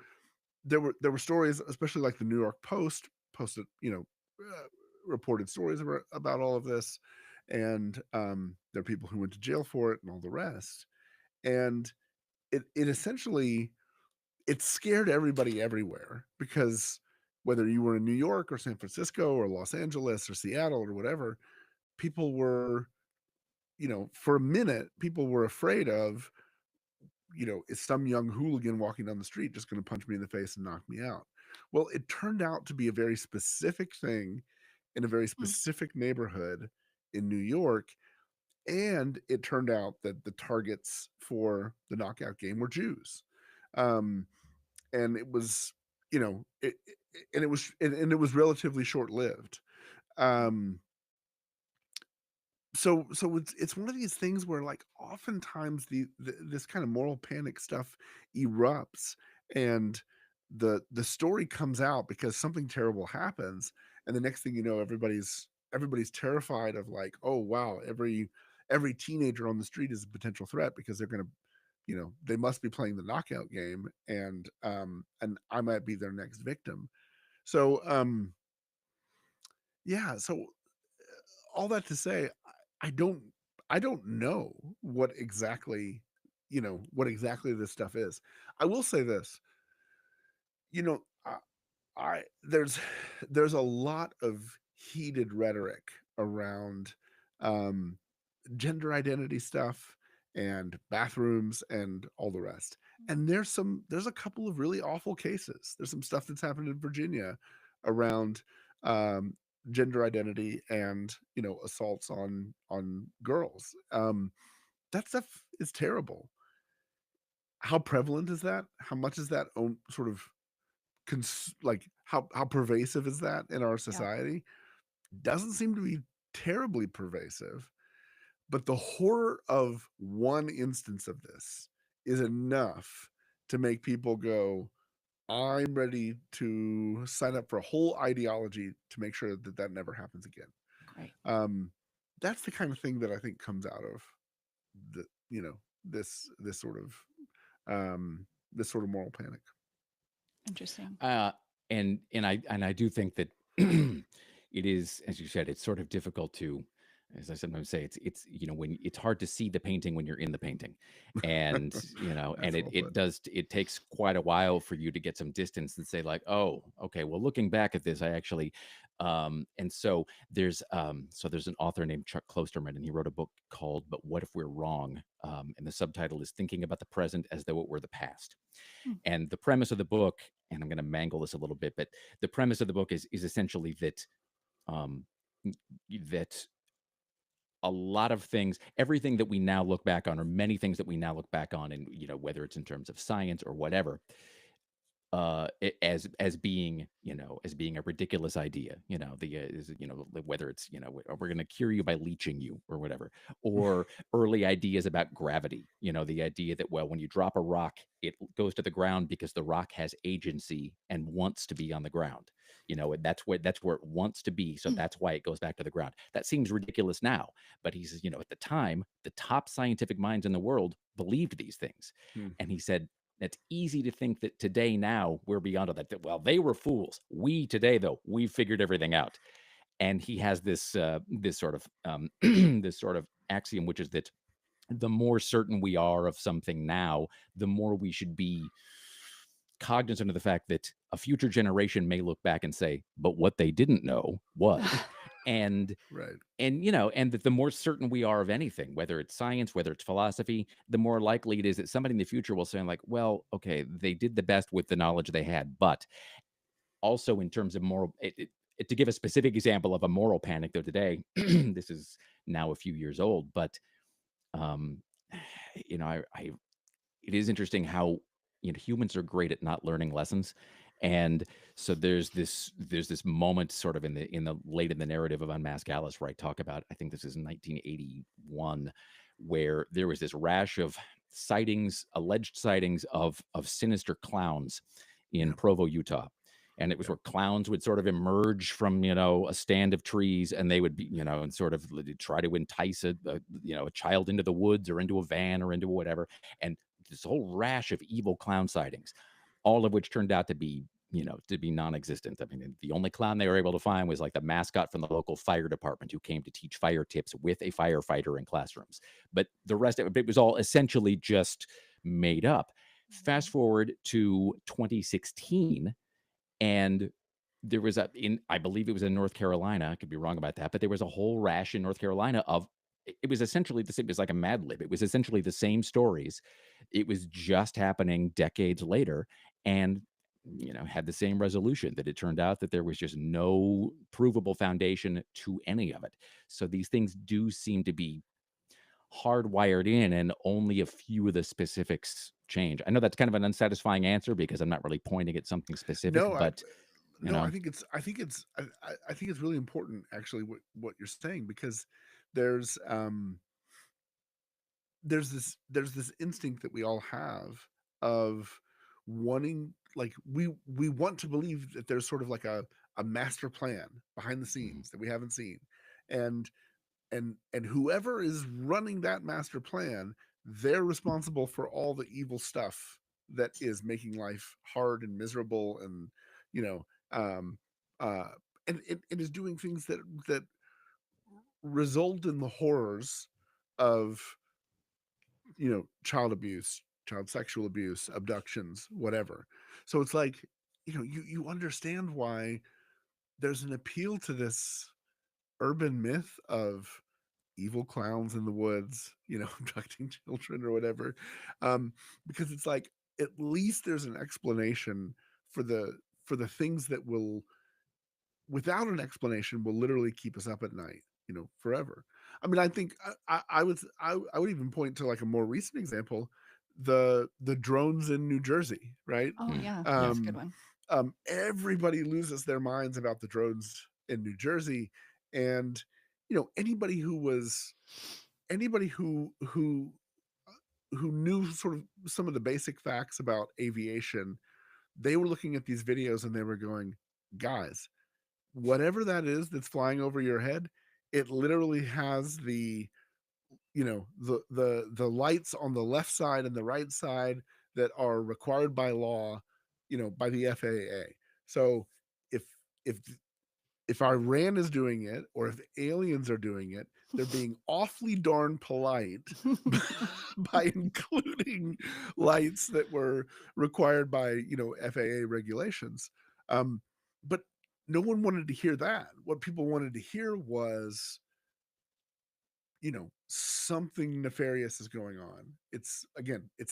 there were stories, especially like the New York Post posted, reported stories about all of this, and there are people who went to jail for it and all the rest. And it essentially it scared everybody everywhere, because whether you were in New York or San Francisco or Los Angeles or Seattle or whatever, people were, for a minute, people were afraid of, is some young hooligan walking down the street just going to punch me in the face and knock me out? Well, it turned out to be a very specific thing in a very mm, specific neighborhood in New York. And it turned out that the targets for the knockout game were Jews. Um, and it was, and it was relatively short lived. Um, so it's one of these things where, like, oftentimes this kind of moral panic stuff erupts, and the story comes out because something terrible happens, and the next thing you know, everybody's terrified of, like, oh wow, every teenager on the street is a potential threat because they're going to, they must be playing the knockout game, and I might be their next victim. So yeah, so all that to say, I don't I don't know what exactly this stuff is. I will say this, you know, I there's a lot of heated rhetoric around um gender identity stuff and bathrooms and all the rest. And there's a couple of really awful cases. There's some stuff that's happened in Virginia around um gender identity and, assaults on girls. That stuff is terrible. How prevalent is that? How much is that sort of like how pervasive is that in our yeah. society? Doesn't seem to be terribly pervasive. But the horror of one instance of this is enough to make people go, I'm ready to sign up for a whole ideology to make sure that that never happens again. Right. Um, that's the kind of thing that I think comes out of the, you know, this sort of this sort of moral panic. Interesting. Uh, and I do think that it is, as you said, it's sort of difficult to, as I sometimes say, it's when it's hard to see the painting when you're in the painting, and and That's well put. it takes quite a while for you to get some distance and say like, oh, okay, well, looking back at this, I actually, and so there's an author named Chuck Klosterman, and he wrote a book called "But What If We're Wrong," and the subtitle is "Thinking About the Present as Though It Were the Past." Hmm. And the premise of the book, and I'm going to mangle this a little bit, but the premise of the book is essentially that um, that a lot of things, everything that we now look back on, or many things that we now look back on, and whether it's in terms of science or whatever, as being as being a ridiculous idea, whether it's we're going to cure you by leeching you or whatever, or early ideas about gravity, the idea that, well, when you drop a rock, it goes to the ground because the rock has agency and wants to be on the ground, and that's where it wants to be, so that's why it goes back to the ground. That seems ridiculous now, but he says, at the time, the top scientific minds in the world believed these things. Hmm. And he said, it's easy to think that today, now we're beyond all that. Well, they were fools. We today, though, we figured everything out. And he has this sort of this sort of axiom, which is that the more certain we are of something now, the more we should be cognizant of the fact that a future generation may look back and say, but what they didn't know was. and Right. and that the more certain we are of anything, whether it's science, whether it's philosophy, the more likely it is that somebody in the future will say like, well, okay, they did the best with the knowledge they had. But also in terms of moral, to give a specific example of a moral panic, though, today, this is now a few years old, but um I it is interesting how humans are great at not learning lessons. And so there's this moment sort of in the late in the narrative of Unmasked Alice, where I talk about, I think this is in 1981, where there was this rash of sightings, alleged sightings of sinister clowns in Yeah. Provo, Utah. And it was Yeah. where clowns would sort of emerge from a stand of trees, and they would be and sort of try to entice a child into the woods or into a van or into whatever. And this whole rash of evil clown sightings, all of which turned out to be non-existent. I mean, the only clown they were able to find was like the mascot from the local fire department, who came to teach fire tips with a firefighter in classrooms. But the rest of it was all essentially just made up. Fast forward to 2016, and there was I believe it was in North Carolina. I could be wrong about that, but there was a whole rash in North Carolina of, it was essentially the same. It was like a Mad Lib. It was essentially the same stories. It was just happening decades later, and had the same resolution, that it turned out that there was just no provable foundation to any of it. So these things do seem to be hardwired in, and only a few of the specifics change. I know that's kind of an unsatisfying answer, because I'm not really pointing at something specific, No, but you no, know, I think it's really important, actually, what you're saying, because there's there's this instinct that we all have of wanting, like, we want to believe that there's sort of like a master plan behind the mhm, scenes that we haven't seen. And and whoever is running that master plan, they're responsible for all the evil stuff that is making life hard and miserable, and you know um uh and it is doing things that result in the horrors of child abuse, child sexual abuse, abductions, whatever. So it's like, you understand why there's an appeal to this urban myth of evil clowns in the woods, abducting children or whatever. Um, because it's like, at least there's an explanation for the things that will, without an explanation, will literally keep us up at night, forever. I mean, I think I would even point to like a more recent example, the drones in New Jersey, right? Oh, mm, yeah. yeah, That's a good Um, one. Everybody loses their minds about the drones in New Jersey, and anybody who knew sort of some of the basic facts about aviation, they were looking at these videos and they were going, guys, whatever that is that's flying over your head, it literally has the, the lights on the left side and the right side that are required by law, by the FAA. So if if if Iran is doing it, or if aliens are doing it, they're being awfully darn polite by including lights that were required by FAA regulations. But no one wanted to hear that. What people wanted to hear was, something nefarious is going on. It's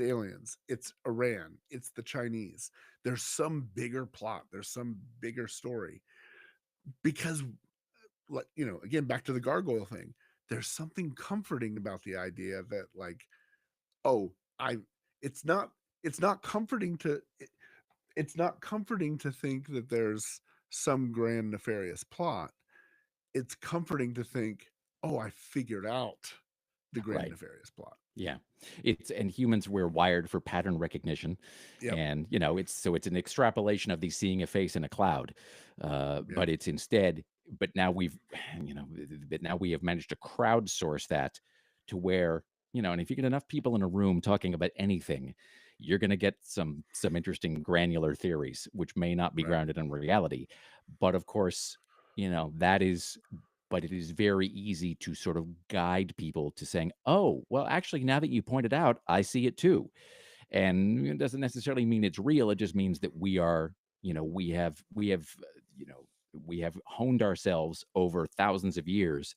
aliens, it's Iran, it's the Chinese. There's some bigger plot, there's some bigger story. Because, again, back to the gargoyle thing, there's something comforting about the idea that, like, oh, I it's not comforting to it's not comforting to think that there's some grand nefarious plot. It's comforting to think, oh, I figured out the grand Right. nefarious plot. Yeah. And humans, we're wired for pattern recognition. Yep. And, it's an extrapolation of the seeing a face in a cloud. But it's instead, but now we have managed to crowdsource that to where, and if you get enough people in a room talking about anything, you're going to get some interesting granular theories, which may not be Right. grounded in reality. But of course, but it is very easy to sort of guide people to saying, oh, well, actually, now that you pointed out, I see it too. And it doesn't necessarily mean it's real. It just means that we are, we have honed ourselves over thousands of years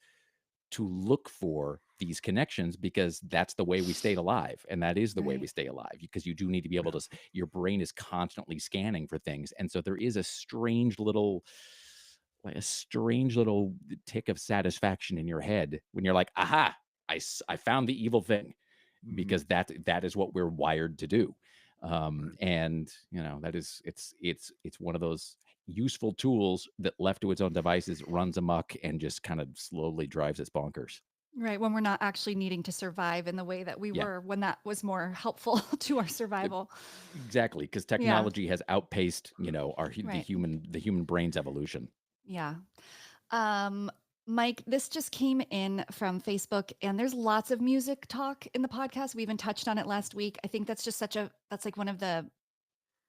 to look for these connections, because that's the way we stayed alive. And that is the way we Right. stay alive, because you do need to be able to, your brain is constantly scanning for things. And so there is a strange little tick of satisfaction in your head when you're like, aha, I found the evil thing, because that is what we're wired to do. Right. And that is, it's one of those useful tools that, left to its own devices, runs amok and just kind of slowly drives us bonkers. Right, when we're not actually needing to survive in the way that we Yeah. were when that was more helpful to our survival. Exactly, because Yeah. technology has outpaced, our the Right. human brain's evolution. Yeah. Mike, this just came in from Facebook, and there's lots of music talk in the podcast. We even touched on it last week. I think that's just that's like one of the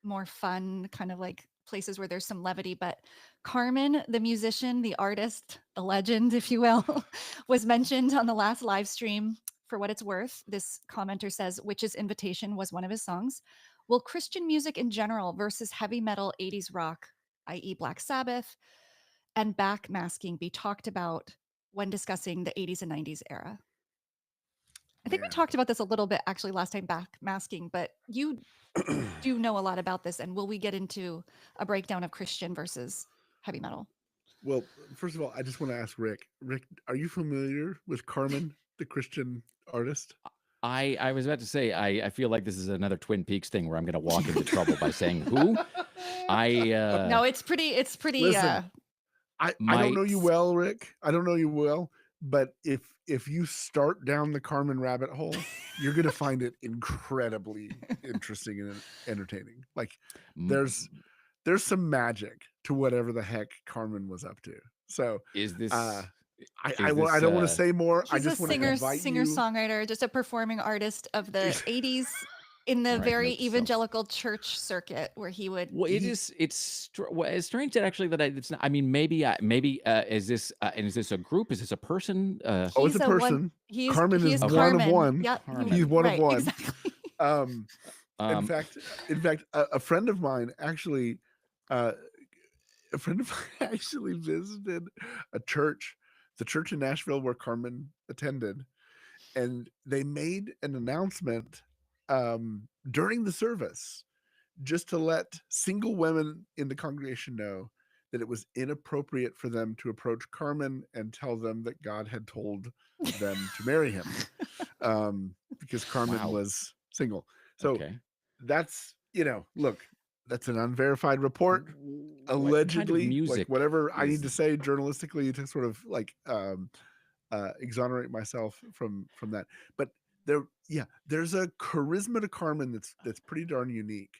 more fun kind of like places where there's some levity. But Carmen, the musician, the artist, the legend, if you will, was mentioned on the last live stream. For what it's worth, this commenter says Witch's Invitation was one of his songs. Will Christian music in general versus heavy metal 80s rock, i.e. Black Sabbath, and backmasking be talked about when discussing the 80s and 90s era? I think we talked about this a little bit actually last time, backmasking, but you do know a lot about this. And will we get into a breakdown of Christian versus heavy metal? Well, first of all, I just want to ask Rick. Rick, are you familiar with Carmen, the Christian artist? I was about to say, I feel like this is another Twin Peaks thing where I'm going to walk into trouble by saying who. No, it's pretty. Listen, I don't know you well, Rick. I don't know you well, but if you start down the Carmen rabbit hole, you're gonna find it incredibly interesting and entertaining. Like there's some magic to whatever the heck Carmen was up to. So is this? I don't want to say more. I just want to invite singer, you. songwriter, just a performing artist of the 80s in the very evangelical church circuit, where he would. Well, it's strange that actually that it's not. I mean, maybe is this a group? Is this a person? It's a person. Carmen is Carmen. one of one. Yep. He's one right, of one. Exactly. In fact, a friend of mine actually, visited a church, the church in Nashville where Carmen attended, and they made an announcement during the service, just to let single women in the congregation know that it was inappropriate for them to approach Carmen and tell them that God had told them to marry him, because Carmen was single. So that's, look, that's an unverified report. Allegedly, kind of music, like whatever I need to say journalistically to sort of like exonerate myself from that. But there's a charisma to Carmen that's pretty darn unique.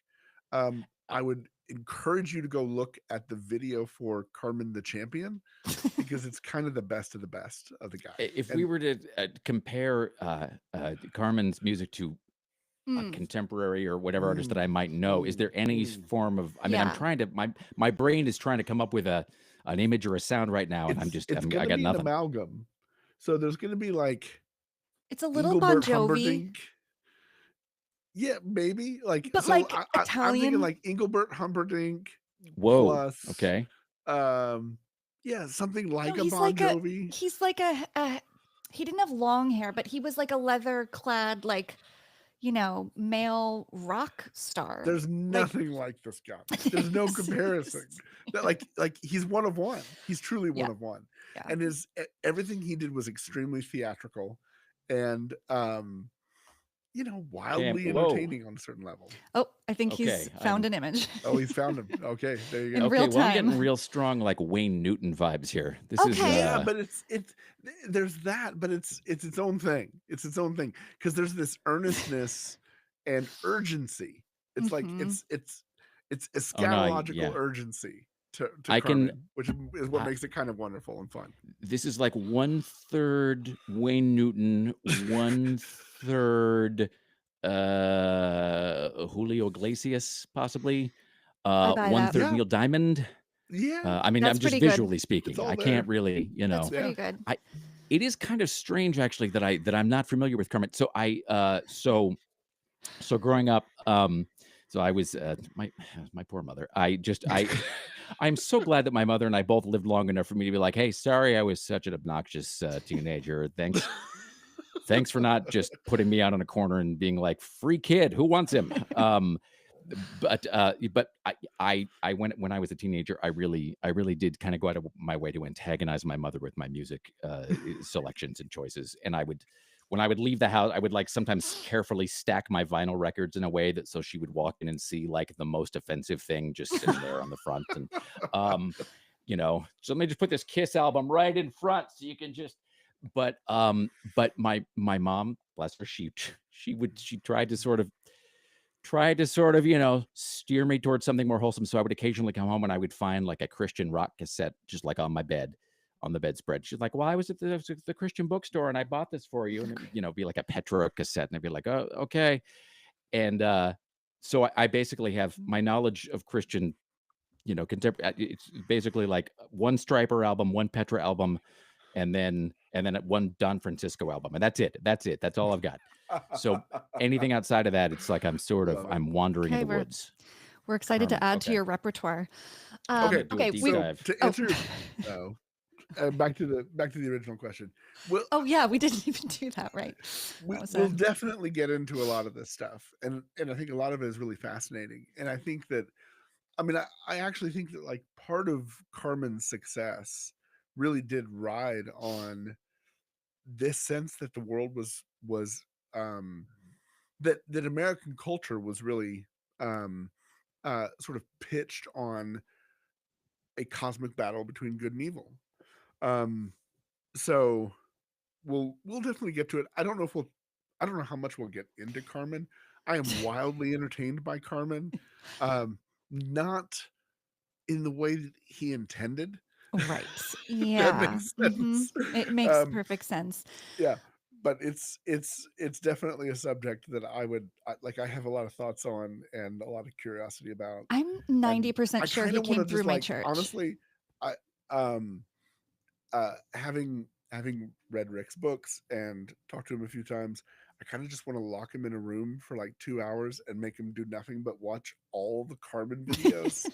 I would encourage you to go look at the video for Carmen the Champion because it's kind of the best of the best of the guy. If we And were to compare Carmen's music to a Mm, contemporary or whatever artist that mm, I might know, is there any mm. form of? I mean, I'm yeah. trying to my brain is trying to come up with an image or a sound right now, and It's I gonna got be an nothing. amalgam. So there's gonna be like It's a little Bon Engelbert Jovi, Humperdinck. Yeah, maybe like but so. like I'm thinking Italian. like Engelbert Humperdinck Whoa. plus, Okay. yeah, something No, like a he's Bon like a Jovi. he's like a he didn't have long hair, but he was like a leather clad, like, male rock star. There's Like, nothing like this guy. There's no comparison. That like he's one of one. He's truly Yeah. one of one. Yeah. And everything he did was extremely theatrical and wildly Whoa. entertaining on a certain level. Oh, I think he's Okay, found an image. Oh, he's found him. Okay, there you In go. Okay, real well, I'm time. getting real strong like Wayne Newton vibes here. This is Okay. Yeah, but it's there's that, but it's its own thing. It's its own thing because there's this earnestness and urgency. It's like Mhm. it's Oh no, eschatological yeah. urgency to I can Carmen, which is what I, makes it kind of wonderful and fun. this is like 1/3 Wayne Newton, 1/3 Julio Iglesias, possibly. I buy that. 1/3 Yeah, Neil Diamond. yeah, I mean, That's I'm just pretty good. visually it's speaking. all I there. can't really, That's Yeah. pretty good. it is kind of strange actually that I'm not familiar with Carmen. So so growing up, so I was my poor mother. I'm so glad that my mother and I both lived long enough for me to be like, hey, sorry, I was such an obnoxious teenager. Thanks for not just putting me out on a corner and being like, free kid, who wants him? But I when I was a teenager, I really did kind of go out of my way to antagonize my mother with my music selections and choices. And when I would leave the house, I would like sometimes carefully stack my vinyl records in a way that so she would walk in and see like the most offensive thing just sitting there on the front. And so let me just put this Kiss album right in front so you can just. But my mom, bless her, she tried to sort of steer me towards something more wholesome. So I would occasionally come home and I would find like a Christian rock cassette just like on my bed, on the bedspread. She's like, well, I was at the Christian bookstore and I bought this for you. And it would, be like a Petra cassette. And I'd be like, oh, okay. And so I basically have my knowledge of Christian, contemporary. It's basically like one Striper album, one Petra album, and then one Don Francisco album. And that's it. That's all I've got. So anything outside of that, it's like I'm wandering in Okay, the woods. We're excited Carmen, to add to okay. your repertoire. Okay, Do a deep we dive. to Oh. answer back to the original question. Oh yeah, we didn't even do that, right? We'll definitely get into a lot of this stuff, and I think a lot of it is really fascinating. And I think that, I mean, I actually think that like part of Carmen's success really did ride on this sense that the world was that American culture was really sort of pitched on a cosmic battle between good and evil. So we'll definitely get to it. I don't know how much we'll get into Carmen. I am wildly entertained by Carmen. Not in the way that he intended. Right. Yeah. That makes sense. It makes perfect sense. Yeah, but it's definitely a subject that I have a lot of thoughts on and a lot of curiosity about. I'm 90% sure he came through my church. Honestly, I having read Rick's books and talked to him a few times, I kind of just want to lock him in a room for like 2 hours and make him do nothing but watch all the Carmen videos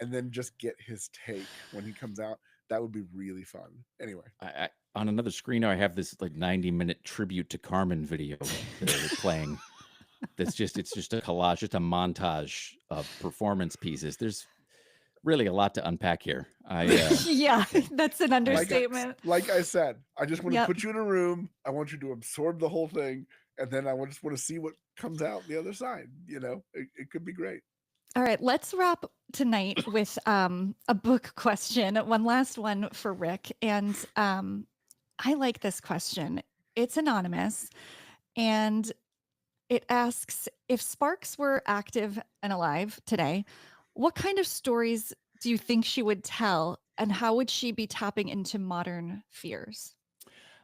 and then just get his take when he comes out. That would be really fun. Anyway, I on another screen, I have this like 90-minute tribute to Carmen video that I was playing. It's just a collage, just a montage of performance pieces. There's really a lot to unpack here. Yeah, that's an understatement. Like I said, I just want to Yep. put you in a room. I want you to absorb the whole thing, and then I just want to see what comes out the other side. It could be great. All right, let's wrap tonight with a book question. One last one for Rick. And I like this question. It's anonymous. And it asks, if Sparks were active and alive today, What kind of stories do you think she would tell, and how would she be tapping into modern fears?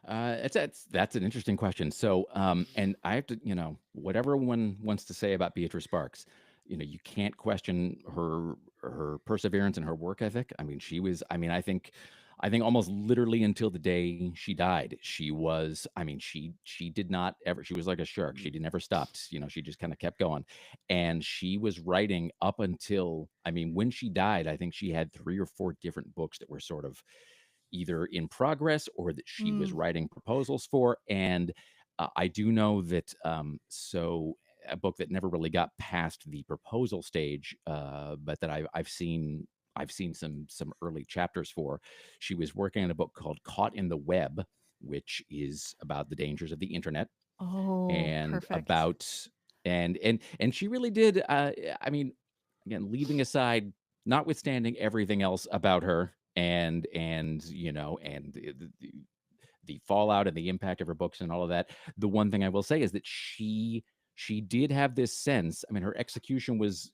That's an interesting question. So, and I have to, whatever one wants to say about Beatrice Sparks, you can't question her perseverance and her work ethic. I mean, she was. I mean, I think almost literally until the day she died, she was. I mean, she did not ever. She was like a shark. She never stopped. She just kind of kept going, and she was writing up until. I mean, when she died, I think she had 3 or 4 different books that were sort of either in progress or that she was Mm. writing proposals for. And I do know that so a book that never really got past the proposal stage, but that I've seen some early chapters for. She was working on a book called Caught in the Web, which is about the dangers of the internet Oh, and perfect. and she really did. I mean, again, leaving aside, notwithstanding everything else about her, and the fallout and the impact of her books and all of that. The one thing I will say is that she did have this sense. I mean, her execution was,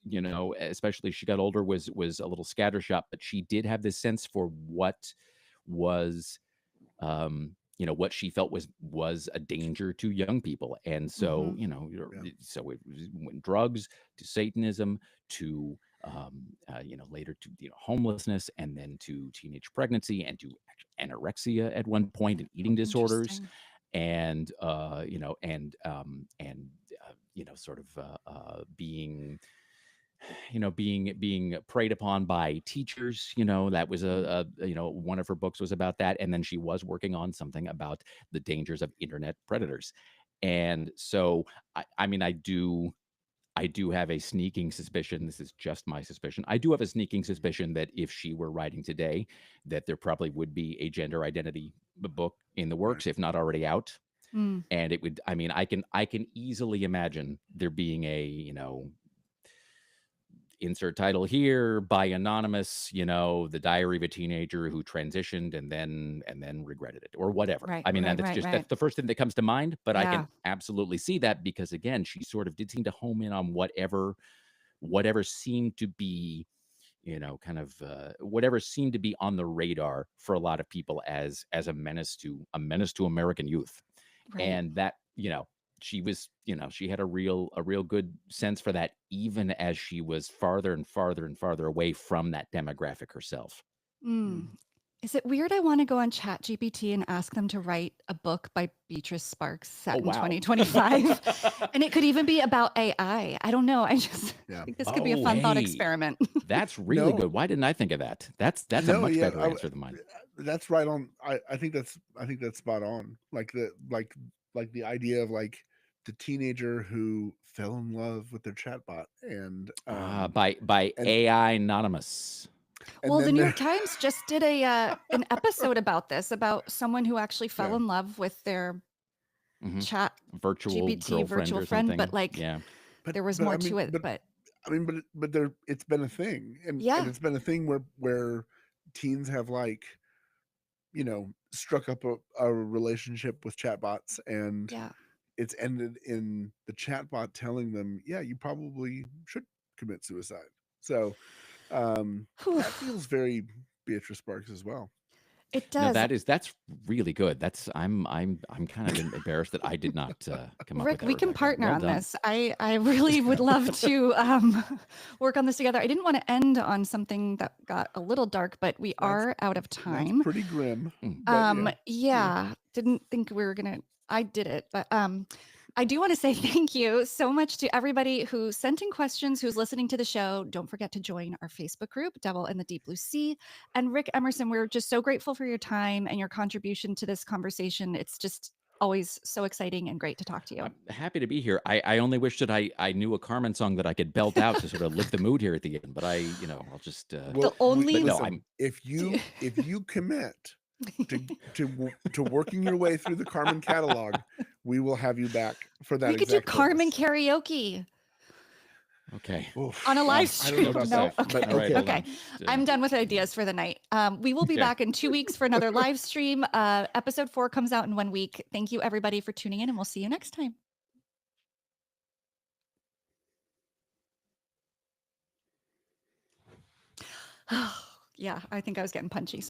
especially as she got older, was a little scattershot, but she did have this sense for what was what she felt was a danger to young people. And so, Hmm. Yeah. so it went drugs to Satanism to later to homelessness, and then to teenage pregnancy, and to anorexia at one point, and eating disorders, Interesting. and sort of being being preyed upon by teachers. That was one of her books was about that. And then she was working on something about the dangers of internet predators. And so I mean, I do have a sneaking suspicion. This is just my suspicion. I do have a sneaking suspicion that if she were writing today, that there probably would be a gender identity book in the Right. works, if not already out. Mm. And it would, I mean, I can easily imagine there being a, insert title here by anonymous, the diary of a teenager who transitioned and then regretted it, or whatever. Right, I mean, right, that's right, just right. that's the first thing that comes to mind, but I Yeah. can absolutely see that, because again, she sort of did seem to home in on whatever seemed to be, kind of whatever seemed to be on the radar for a lot of people as a menace to American youth. Right. And that, she was, she had a real good sense for that, even as she was farther and farther and farther away from that demographic herself. Mm. Is it weird I want to go on ChatGPT and ask them to write a book by Beatrice Sparks Oh, set in wow. 2025? And it could even be about AI. I don't know. I just Yeah. think this could be a Oh, fun thought hey, experiment. that's really No, good. Why didn't I think of that? That's a no, much yeah, better answer than mine. that's right on. I think that's spot on. Like the idea of like the teenager who fell in love with their chatbot, By and AI Anonymous. and Well, the then New there York Times just did an episode about this, about someone who actually fell yeah, in love with their Hmm. chat Virtual GPT girlfriend virtual or friend, but something. like Yeah. but there was but more to it. But but there it's been a thing, and yeah, it's been a thing where teens have like struck up a relationship with chatbots, and yeah. it's ended in the chatbot telling them, yeah, you probably should commit suicide. So Whew. that feels very Beatrice Sparks as well. It No, does. that's really good. I'm kind of embarrassed that I did not come up with Rick, that, we can Rebecca. partner Well on done. this. I really would love to work on this together. I didn't want to end on something that got a little dark, but we That's are out of that's time. pretty grim, Mm. but yeah, yeah. Yeah, didn't think we were gonna. I did it, but I do want to say thank you so much to everybody who sent in questions, who's listening to the show. Don't forget to join our Facebook group, Devil in the Deep Blue Sea. And Rick Emerson, we're just so grateful for your time and your contribution to this conversation. It's just always so exciting and great to talk to you. I'm happy to be here. I only wish that I knew a Carmen song that I could belt out to sort of lift the mood here at the end, but I'll just The Well, only but no, listen, I'm if you commit to working your way through the Carmen catalog, we will have you back for that we could do exact Carmen purpose. karaoke okay. Oof, on a live I don't know stream. about No, that, but okay, All right, hold okay. on. I'm done with ideas for the night. We will be Okay. back in 2 weeks for another live stream. Episode 4 comes out in 1 week. Thank you everybody for tuning in, and we'll see you next time. Yeah, I think I was getting punchy.